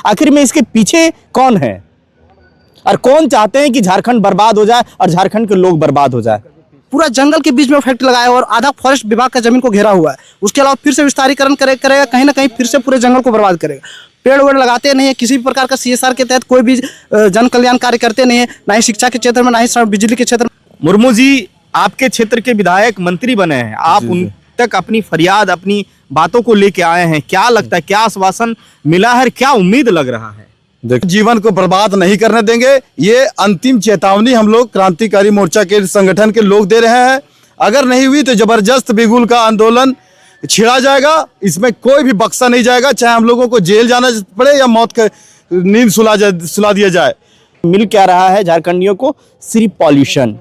आखिर में इसके पीछे कौन है और कौन चाहते हैं कि झारखंड बर्बाद हो जाए और झारखंड के लोग बर्बाद हो जाए? पूरा जंगल के बीच में फैक्ट्री लगाया और आधा फॉरेस्ट विभाग का जमीन को घेरा हुआ है। उसके अलावा फिर से विस्तारीकरण करेगा, कहीं ना कहीं फिर से पूरे जंगल को बर्बाद करेगा। पेड़ वेड़ लगाते नहीं है, किसी भी प्रकार का CSR के तहत कोई भी जन कल्याण कार्य करते नहीं है, ना ही शिक्षा के क्षेत्र में, ना ही बिजली के क्षेत्र में। मुर्मू जी आपके क्षेत्र के विधायक मंत्री बने हैं, आप उन तक अपनी फरियाद, अपनी बातों को लेके आए हैं, क्या लगता है, क्या आश्वासन मिला है, क्या उम्मीद लग रहा है? देखो, जीवन को बर्बाद नहीं करने देंगे, ये अंतिम चेतावनी हम लोग क्रांतिकारी मोर्चा के संगठन के लोग दे रहे हैं। अगर नहीं हुई तो जबरदस्त बिगुल का आंदोलन छिड़ा जाएगा, इसमें कोई भी बख्शा नहीं जाएगा, चाहे हम लोगों को जेल जाना पड़े या मौत का नींद सुला दिया जाए। मिल क्या रहा है झारखंडियों को? सिर्फ पॉल्यूशन,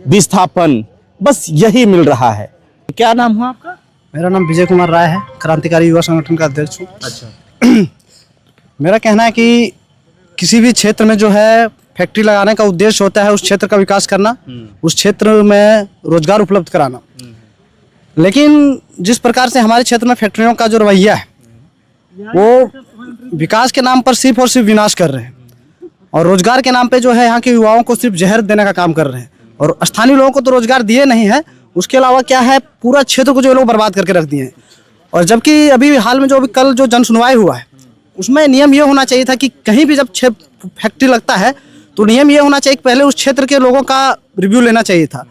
विस्थापन, बस यही मिल रहा है। क्या नाम हुआ आपका? मेरा नाम विजय कुमार राय है, क्रांतिकारी युवा संगठन का अध्यक्ष हूँ। अच्छा। मेरा कहना है कि किसी भी क्षेत्र में जो है फैक्ट्री लगाने का उद्देश्य होता है उस क्षेत्र का विकास करना, उस क्षेत्र में रोजगार उपलब्ध कराना। लेकिन जिस प्रकार से हमारे क्षेत्र में फैक्ट्रियों का जो रवैया है वो विकास के नाम पर सिर्फ और सिर्फ विनाश कर रहे हैं और रोजगार के नाम पे जो है यहाँ के युवाओं को सिर्फ जहर देने का काम कर रहे हैं और स्थानीय लोगों को तो रोजगार दिए नहीं है, उसके अलावा क्या है पूरा क्षेत्र को जो लोग बर्बाद करके रख दिए हैं। और जबकि अभी हाल में जो अभी कल जो जन सुनवाई हुआ है उसमें नियम ये होना चाहिए था कि कहीं भी जब फैक्ट्री लगता है तो नियम ये होना चाहिए कि पहले उस क्षेत्र के लोगों का रिव्यू लेना चाहिए था,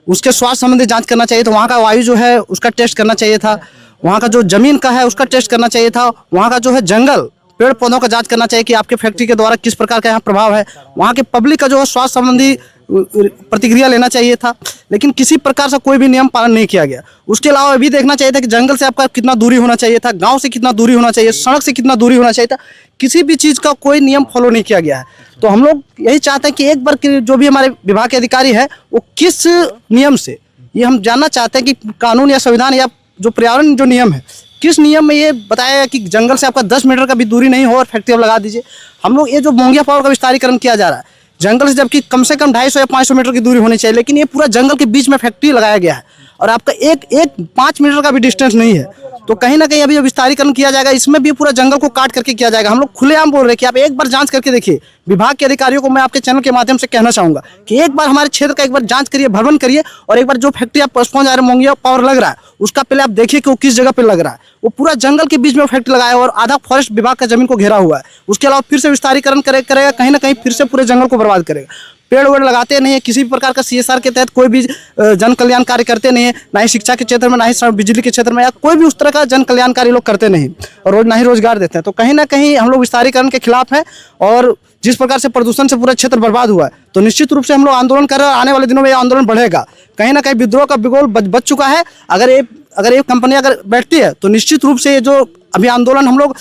उसके स्वास्थ्य संबंधी जांच करना चाहिए था, वहाँ का वायु जो है उसका टेस्ट करना चाहिए था, वहाँ का जो जमीन का है उसका टेस्ट करना चाहिए था, वहाँ का जो है जंगल पेड़ पौधों का जांच करना चाहिए कि आपके फैक्ट्री के द्वारा किस प्रकार का यहाँ प्रभाव है, वहाँ के पब्लिक का जो है स्वास्थ्य संबंधी प्रतिक्रिया लेना चाहिए था। लेकिन किसी प्रकार से कोई भी नियम पालन नहीं किया गया। उसके अलावा भी देखना चाहिए था कि जंगल से आपका कितना दूरी होना चाहिए था, गांव से कितना दूरी होना चाहिए, सड़क से कितना दूरी होना चाहिए था, किसी भी चीज़ का कोई नियम फॉलो नहीं किया गया है। तो हम लोग यही चाहते हैं कि एक बार जो भी हमारे विभाग के अधिकारी है वो किस नियम से, ये हम जानना चाहते हैं कि कानून या संविधान या जो पर्यावरण जो नियम है किस नियम में ये बताया गया कि जंगल से आपका 10 मीटर का भी दूरी नहीं हो और फैक्ट्री आप लगा दीजिए। हम लोग ये जो मोंगिया पावर का विस्तारीकरण किया जा रहा है जंगल से, जबकि कम से कम 250 या 500 मीटर की दूरी होनी चाहिए, लेकिन ये पूरा जंगल के बीच में फैक्ट्री लगाया गया है और आपका एक 5 मीटर का भी डिस्टेंस नहीं है। तो कहीं ना कहीं अभी जो विस्तारीकरण किया जाएगा इसमें भी पूरा जंगल को काट करके किया जाएगा। हम लोग खुलेआम बोल रहे हैं कि आप एक बार जांच करके देखिए। विभाग के अधिकारियों को मैं आपके चैनल के माध्यम से कहना चाहूंगा कि एक बार हमारे क्षेत्र का एक बार जांच करिए, भ्रमण करिए और एक बार जो फैक्ट्री आप पहुंच जा रहे मोंगिया पावर लग रहा है उसका पहले आप देखिए कि वो किस जगह पे लग रहा है। वो पूरा जंगल के बीच में फैक्ट्री लगाया और आधा फॉरेस्ट विभाग का जमीन को घेरा हुआ है। उसके अलावा फिर से विस्तारीकरण करेगा, कहीं ना कहीं फिर से पूरे जंगल को बर्बाद करेगा। पेड़ वेड़ लगाते नहीं है, किसी भी प्रकार का CSR के तहत कोई भी जन कल्याण कार्य करते नहीं है, ना ही शिक्षा के क्षेत्र में, ना ही बिजली के क्षेत्र में, या कोई भी उस तरह का जन कल्याणकारी लोग करते नहीं और ना ही रोजगार देते हैं। तो कहीं ना कहीं हम लोग विस्तारीकरण के खिलाफ हैं और जिस प्रकार से प्रदूषण से पूरा क्षेत्र बर्बाद हुआ है तो निश्चित रूप से हम लोग आंदोलन कर रहे हैं। आने वाले दिनों में ये आंदोलन बढ़ेगा। कहीं ना कहीं विद्रोह का बिगुल बच चुका है। अगर ये कंपनी अगर बैठती है तो निश्चित रूप से ये जो अभी आंदोलन हम लोग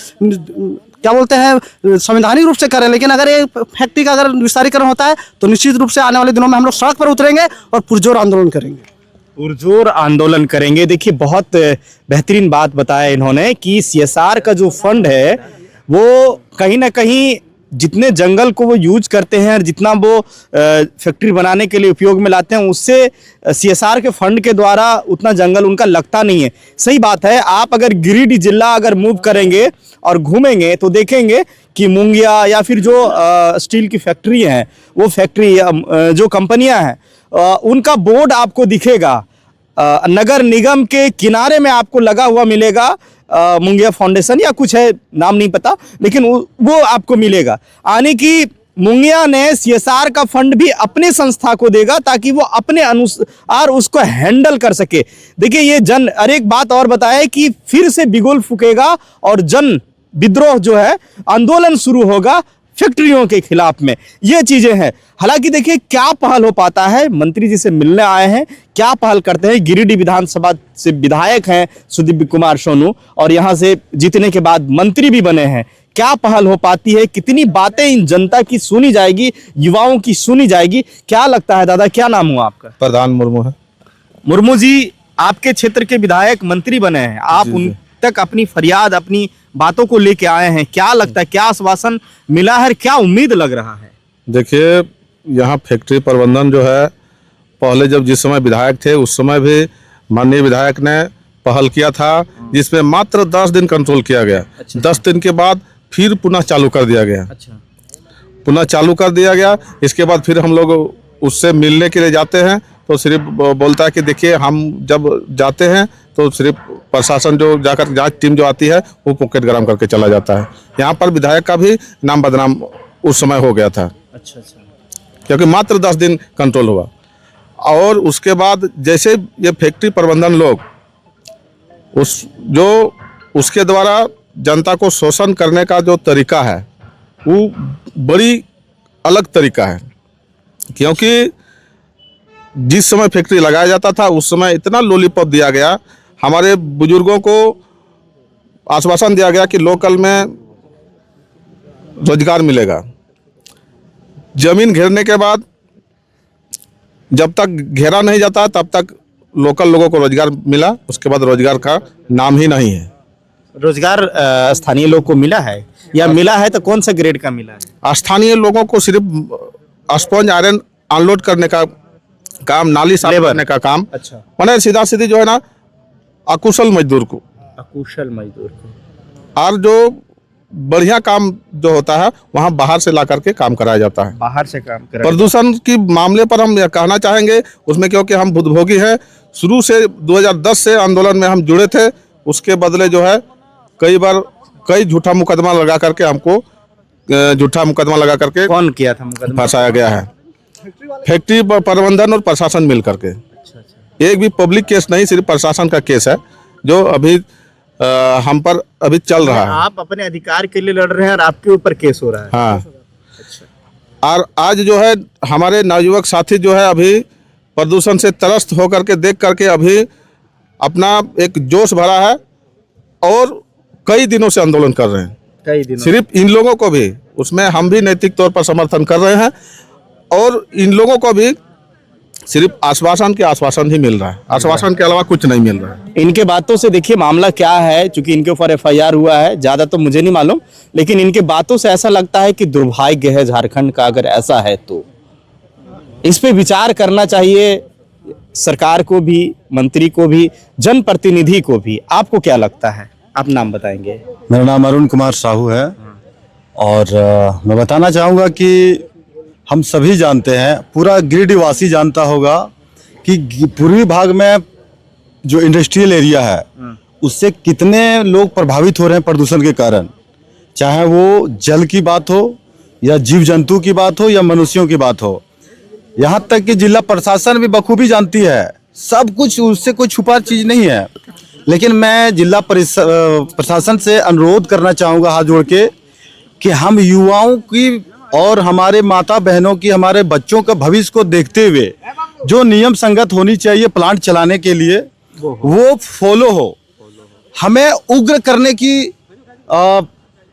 क्या बोलते हैं संवैधानिक रूप से करें, लेकिन अगर ये फैक्ट्री का अगर विस्तारीकरण होता है तो निश्चित रूप से आने वाले दिनों में हम लोग सड़क पर उतरेंगे और पुरजोर आंदोलन करेंगे। पुरजोर आंदोलन करेंगे। देखिए बहुत बेहतरीन बात बताया इन्होंने कि CSR का जो फंड है वो कहीं ना कहीं जितने जंगल को वो यूज करते हैं और जितना वो फैक्ट्री बनाने के लिए उपयोग में लाते हैं उससे CSR के फंड के द्वारा उतना जंगल उनका लगता नहीं है। सही बात है। आप अगर गिरिडीह जिला अगर मूव करेंगे और घूमेंगे तो देखेंगे कि मुंगिया या फिर जो स्टील की फैक्ट्री हैं वो फैक्ट्री जो कंपनियां हैं उनका बोर्ड आपको दिखेगा। नगर निगम के किनारे में आपको लगा हुआ मिलेगा, मुंगिया फाउंडेशन या कुछ है, नाम नहीं पता, लेकिन वो आपको मिलेगा। यानी कि मुंगिया ने CSR का फंड भी अपने संस्था को देगा ताकि वो अपने अनुसार उसको हैंडल कर सके। देखिए ये एक बात और बताया कि फिर से बिगुल फूकेगा और जन विद्रोह जो है आंदोलन शुरू होगा फैक्ट्रियों के खिलाफ में। ये चीजें हैं। हालांकि देखिए क्या पहल हो पाता है। मंत्री जी से मिलने आए हैं, क्या पहल करते हैं। गिरिडीह विधानसभा से विधायक हैं सुदीप कुमार सोनू और यहाँ से जीतने के बाद मंत्री भी बने हैं। क्या पहल हो पाती है, कितनी बातें इन जनता की सुनी जाएगी, युवाओं की सुनी जाएगी, क्या लगता है? दादा क्या नाम हुआ आपका? प्रधान मुर्मू है। मुर्मू जी आपके क्षेत्र के विधायक मंत्री बने हैं, आप उन तक अपनी फरियाद, अपनी बातों को लेके आए हैं, क्या लगता है, क्या आश्वासन मिला है, क्या उम्मीद लग रहा है? देखिए यहाँ फैक्ट्री प्रबंधन जो है पहले जब जिस समय विधायक थे उस समय भी माननीय विधायक ने पहल किया था जिसमें मात्र 10 दिन कंट्रोल किया गया। 10 दिन के बाद फिर पुनः चालू कर दिया गया। अच्छा। पुनः चालू कर दिया गया। इसके बाद फिर हम लोग उससे मिलने के लिए जाते हैं तो सिर्फ बोलता है कि देखिए हम जब जाते हैं तो सिर्फ प्रशासन जो जाकर जांच टीम जो आती है वो पॉकेट गरम करके चला जाता है। यहाँ पर विधायक का भी नाम बदनाम उस समय हो गया था, अच्छा अच्छा। क्योंकि मात्र 10 दिन कंट्रोल हुआ। और उसके बाद जैसे ये फैक्ट्री प्रबंधन लोग उसके द्वारा जनता को शोषण करने का जो तरीका है वो बड़ी अलग तरीका है। क्योंकि जिस समय फैक्ट्री लगाया जाता था उस समय इतना लॉलीपॉप दिया गया, हमारे बुजुर्गों को आश्वासन दिया गया कि लोकल में रोजगार मिलेगा। जमीन घेरने के बाद जब तक घेरा नहीं जाता तब तक लोकल लोगों को रोजगार मिला, उसके बाद रोजगार का नाम ही नहीं है। रोजगार स्थानीय लोग को मिला है या मिला है तो कौन सा ग्रेड का मिला है? स्थानीय लोगों को सिर्फ स्पंज आयरन अनलोड करने का काम, नाली साफ करने का काम। अच्छा। मैंने सीधा सीधी जो है ना अकुशल मजदूर को, अकुशल मजदूर को, और जो बढ़िया काम जो होता है वहाँ बाहर से ला करके काम कराया जाता है। बाहर से काम कर। प्रदूषण की मामले पर हम यह कहना चाहेंगे उसमें, क्योंकि हम भुक्तभोगी हैं। शुरू से 2010 से आंदोलन में हम जुड़े थे, उसके बदले जो है कई झूठा मुकदमा लगा करके हमको कौन किया था मुकदमा? फंसाया गया है। फैक्ट्री प्रबंधन और प्रशासन मिल करके। अच्छा अच्छा। एक भी पब्लिक केस नहीं, सिर्फ प्रशासन का केस है जो अभी हम पर अभी चल रहा है। आप अपने अधिकार के लिए लड़ रहे हैं और आपके ऊपर केस हो रहा है। हाँ। और आज जो है हमारे नवयुवक साथी जो है अभी प्रदूषण से त्रस्त होकर के देख करके अभी अपना एक जोश भरा है और कई दिनों से आंदोलन कर रहे हैं। कई दिनों सिर्फ इन लोगों को भी, उसमें हम भी नैतिक तौर पर समर्थन कर रहे हैं, और इन लोगों को भी सिर्फ आश्वासन ही मिल रहा है, आश्वासन के अलावा कुछ नहीं मिल रहा है। इनके बातों से देखिए मामला क्या है, चूंकि इनके ऊपर FIR हुआ है, ज्यादा तो मुझे नहीं मालूम, लेकिन इनके बातों से ऐसा लगता है कि दुर्भाग्य है झारखंड का। अगर ऐसा है तो इस पे विचार करना चाहिए सरकार को भी, मंत्री को भी, जनप्रतिनिधि को भी। आपको क्या लगता है? आप नाम बताएंगे। मेरा नाम अरुण कुमार साहू है और मैं बताना चाहूँगा कि हम सभी जानते हैं, पूरा गिरिडीह वासी जानता होगा कि पूर्वी भाग में जो इंडस्ट्रियल एरिया है उससे कितने लोग प्रभावित हो रहे हैं प्रदूषण के कारण। चाहे वो जल की बात हो या जीव जंतु की बात हो या मनुष्यों की बात हो, यहाँ तक कि जिला प्रशासन भी बखूबी जानती है। सब कुछ, उससे कोई छुपा चीज़ नहीं है। लेकिन मैं जिला प्रशासन से अनुरोध करना चाहूँगा हाथ जोड़ के कि हम युवाओं की और हमारे माता बहनों की, हमारे बच्चों का भविष्य को देखते हुए जो नियम संगत होनी चाहिए प्लांट चलाने के लिए वो फॉलो हो। हमें उग्र करने की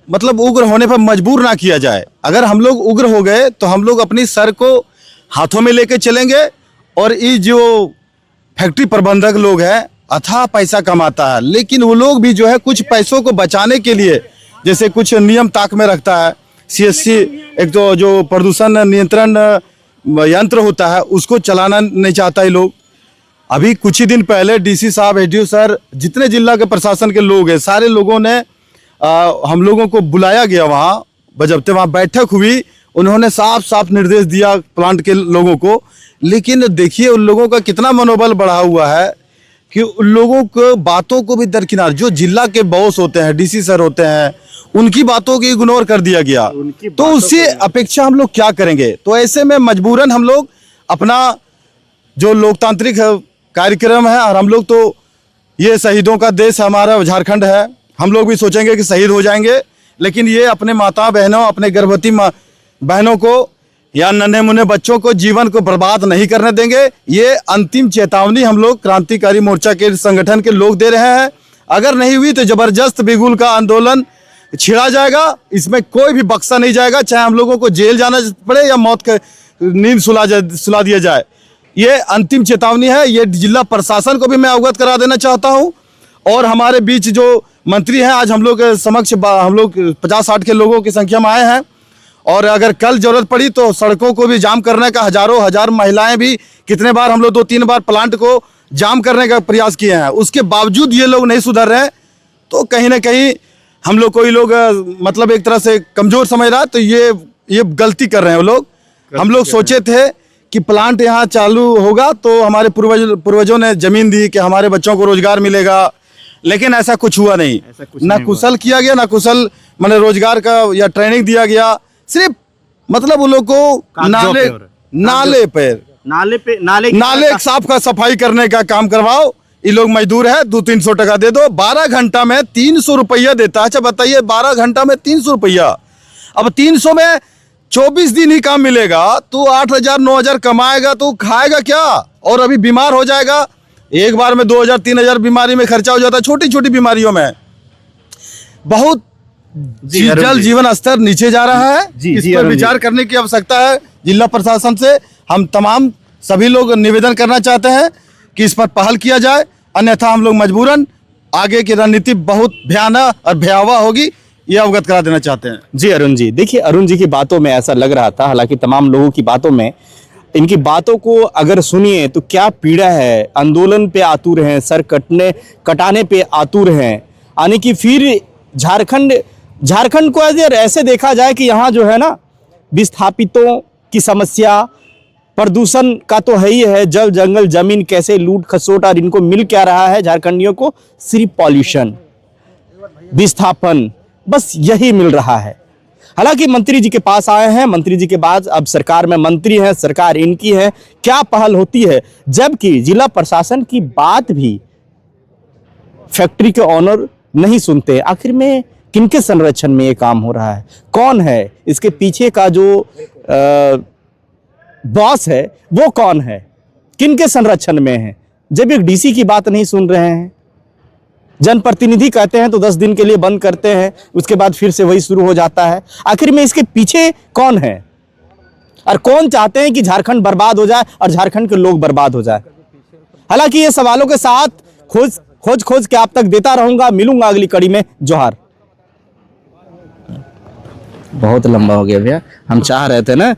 मतलब उग्र होने पर मजबूर ना किया जाए। अगर हम लोग उग्र हो गए तो हम लोग अपनी सर को हाथों में लेके चलेंगे। और ये जो फैक्ट्री प्रबंधक लोग हैं अथाह पैसा कमाता है, लेकिन वो लोग भी जो है कुछ पैसों को बचाने के लिए जैसे कुछ नियम ताक में रखता है। CSC एक तो जो प्रदूषण नियंत्रण यंत्र होता है उसको चलाना नहीं चाहता है लोग। अभी कुछ ही दिन पहले DC साहब, ADO सर, जितने जिला के प्रशासन के लोग हैं, सारे लोगों ने हम लोगों को बुलाया गया वहाँ, बजबते वहाँ बैठक हुई। उन्होंने साफ साफ निर्देश दिया प्लांट के लोगों को। लेकिन देखिए उन लोगों का कितना मनोबल बढ़ा हुआ है कि उन लोगों को बातों को भी दरकिनार, जो जिला के बॉस होते हैं, DC सर होते हैं, उनकी बातों को इग्नोर कर दिया गया। तो उससे अपेक्षा हम लोग क्या करेंगे? तो ऐसे में मजबूरन हम लोग अपना जो लोकतांत्रिक कार्यक्रम है, और हम लोग तो ये शहीदों का देश हमारा झारखंड है, हम लोग भी सोचेंगे कि शहीद हो जाएंगे, लेकिन ये अपने माता बहनों, अपने गर्भवती बहनों को या नन्हे मुन्ने बच्चों को जीवन को बर्बाद नहीं करने देंगे। ये अंतिम चेतावनी हम लोग क्रांतिकारी मोर्चा के संगठन के लोग दे रहे हैं। अगर नहीं हुई तो जबरदस्त बिगुल का आंदोलन छिड़ा जाएगा। इसमें कोई भी बक्सा नहीं जाएगा, चाहे हम लोगों को जेल जाना पड़े या मौत का नींद सुला दिया जाए। ये अंतिम चेतावनी है। ये जिला प्रशासन को भी मैं अवगत करा देना चाहता हूँ। और हमारे बीच जो मंत्री हैं, आज हम लोग समक्ष हम लोग 50-60 के लोगों की संख्या में आए हैं। और अगर कल जरूरत पड़ी तो सड़कों को भी जाम करने का, हजारों हजार महिलाएं भी, कितने बार हम लोग 2-3 बार प्लांट को जाम करने का प्रयास किए हैं, उसके बावजूद ये लोग नहीं सुधर रहे हैं। तो कहीं ना कहीं हम लोग कोई लोग मतलब एक तरह से कमजोर समझ रहा है, तो ये गलती कर रहे हैं वो लोग। हम लोग सोचे थे कि प्लांट यहाँ चालू होगा तो हमारे पूर्वजों ने जमीन दी कि हमारे बच्चों को रोजगार मिलेगा, लेकिन ऐसा कुछ हुआ नहीं। ना कुशल किया गया, ना कुशल मैंने रोजगार का या ट्रेनिंग दिया गया। सिर्फ मतलब वो लोग को नाले साफ का सफाई करने का काम करवाओ। ये लोग मजदूर है, 200-300 टका दे दो। 12 घंटा में 300 रुपया देता है। अच्छा बताइए, 12 घंटा में 300 रुपया। अब 300 में 24 दिन ही काम मिलेगा, तो 8,000-9,000 कमाएगा तो खाएगा क्या? और अभी बीमार हो जाएगा। एक बार में 2,000-3,000 बीमारी में खर्चा हो जाता है, छोटी छोटी बीमारियों में। बहुत जल जीवन स्तर नीचे जा रहा है। इस पर विचार करने की आवश्यकता है। जिला प्रशासन से हम तमाम सभी लोग निवेदन करना चाहते हैं कि इस पर पहल किया जाए, अन्यथा हम लोग मजबूरन आगे की रणनीति बहुत भयानक और भयावह होगी, ये अवगत करा देना चाहते हैं। जी अरुण जी, देखिए अरुण जी की बातों में ऐसा लग रहा था, हालांकि तमाम लोगों की बातों में, इनकी बातों को अगर सुनिए तो क्या पीड़ा है। आंदोलन पे आतुर हैं, सर कटाने पे आतुर हैं, यानी कि फिर झारखंड को अगर ऐसे देखा जाए कि यहाँ जो है ना विस्थापितों की समस्या, प्रदूषण का तो है ही है, जल जंगल जमीन कैसे लूट खसोट, और इनको मिल क्या रहा है झारखंडियों को? सिर्फ पॉल्यूशन, विस्थापन, बस यही मिल रहा है। हालांकि मंत्री जी के पास आए हैं, मंत्री जी के बाद अब सरकार में मंत्री हैं, सरकार इनकी है, क्या पहल होती है? जबकि जिला प्रशासन की बात भी फैक्ट्री के ऑनर नहीं सुनते। आखिर में किनके संरक्षण में ये काम हो रहा है? कौन है इसके पीछे का जो बॉस है, वो कौन है? किनके संरक्षण में है? जब एक डीसी की बात नहीं सुन रहे हैं, जनप्रतिनिधि कहते हैं तो 10 दिन के लिए बंद करते हैं, उसके बाद फिर से वही शुरू हो जाता है। आखिर में इसके पीछे कौन है और कौन चाहते हैं कि झारखंड बर्बाद हो जाए और झारखंड के लोग बर्बाद हो जाए? हालांकि ये सवालों के साथ खोज के आप तक देता रहूंगा। मिलूंगा अगली कड़ी में। जोहार। बहुत लंबा हो गया भैया, हम चाह रहे थे ना